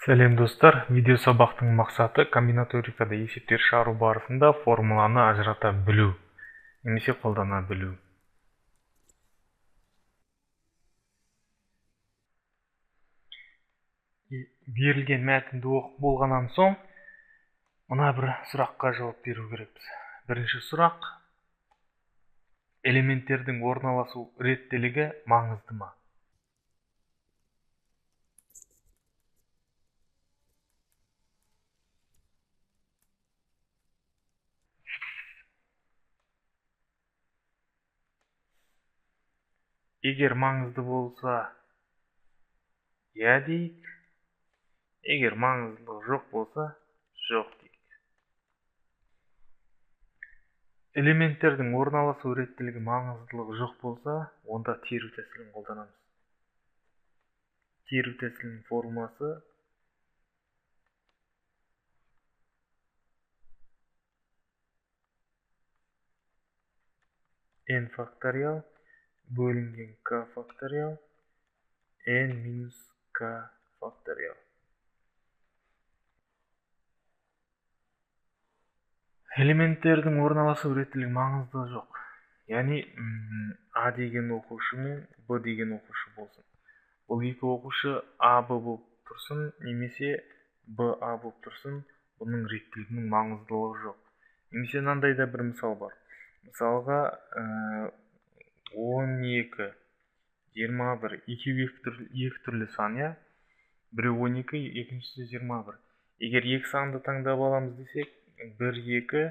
Сәлем достар, видео сабақтың мақсаты комбинаторикада есептер шығару барысында формуланы ажырата білу немесе қолдана білу. Берілген мәтінді оқып болғаннан соң мына бір сұраққа жауап беру керекпіз. Бірінші сұрақ: элементтердің орналасу реттілігі маңызды ма? Егер маңызды болса, я дейік. Егер маңыздылығы жоқ болса, жоқ дейік. Элементтердің орналасу реттілігі маңыздылығы жоқ болса, онда теру тәсілін қолданамыз. Теру тәсілінің формуласы n факториал бөлінген k факториал n минус k факториал. Элементтердің орналасу реттілігі маңызды жоқ. Яғни A деген оқушы мен B деген оқушы болсын. Бұл екі оқушы A, B болып тұрсын, немесе B, A болып тұрсын, бұның реттілігінің маңыздылығы жоқ. Немесе мынандай да бір мысал бар. Мысалға 12, 21, екі түрлі сан, я? Бірі 12, екіншісі 21. Егер екі санды таңдап аламыз десек, 1, 2,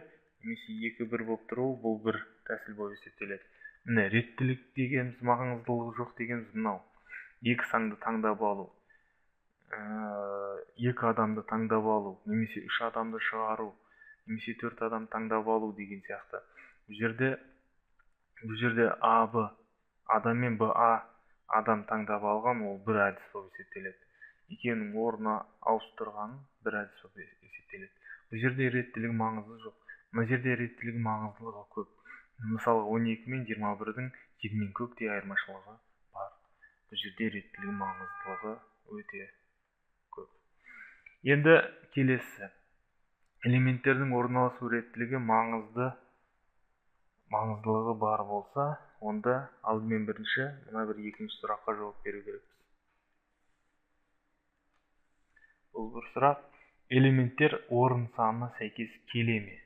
немесе 2, 1 болып тұруы бұл бір тәсіл болып есептеледі. Міне, реттілік дегеніміз, маңыздылығы жоқ дегеніміз мынау. Екі санды таңдап алу, екі адамды таңдап алу, немесе 3 адамды шығару, немесе 4 адам таңдап алу деген сияқты. Бұл жерде А, Б, адам мен Б, А адам таңдап алған, ол бір әдіс болып есептеледі. Екеуінің орнына ауыстырған бір әдіс болып есептеледі. Бұл жерде реттілігі маңызды жоқ. Мына жерде реттілігі маңыздылығы көп. Мысалы 12 мен 21-дің жермен көктей айырмашылығы бар. Бұл жерде реттілігі маңыздылығы өте көп. Енді келесі: элементтердің орналасу реттілігі маңыздылығы бар болса, онда алдымен бірінші, мына бір екінші сұраққа жауап беру керекпіз. Бұл бір сұрақ: элементтер орын санына сәйкес келе ме?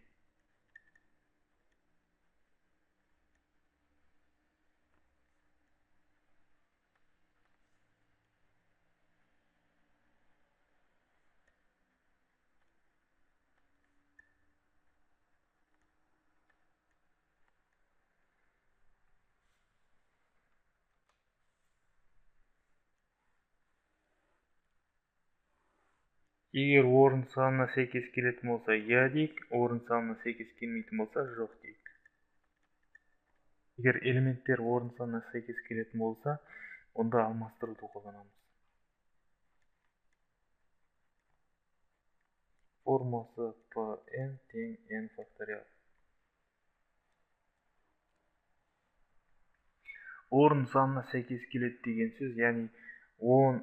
Егер орын санына сәйкес келетін болса, я дейік, орын санына сәйкес келмейтін болса, жоқ дейік. Егер элементтер орын санына сәйкес келетін болса, онда алмастыруды қолданамыз. Формуласы Pn тең n факториал. Орын санына сәйкес келеді деген сөз, яғни 10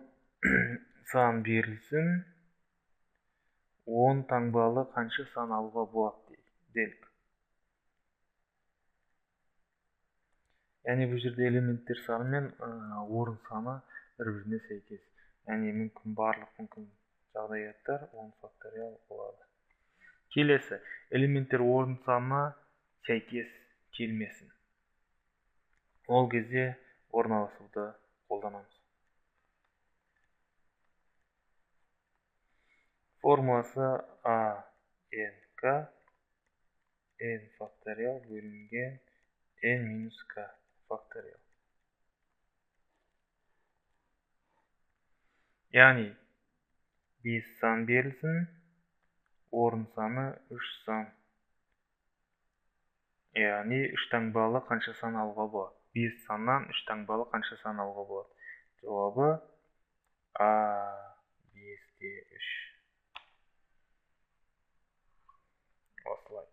сан берілсін, 10 таңбалы қанша сан алуға болады делік. Яғни бұл жерде элементтер саны мен орын саны бір-біріне сәйкес. Яғни барлық мүмкін жағдаяттар 10 факториал болады. Келесі: элементтер орын санына сәйкес келмесін. Ол кезде орналасуды қолданамыз. Формуласы A, n, k, n факториал бөлінген n минус k факториал. Яғни 5 сан берілсін, орын саны 3 сан. Яғни 3 таңбалы қанша сан алуға болады? 5 саннан 3 таңбалы қанша сан алуға болады? Жауабы A, 5-те 3. Осылай.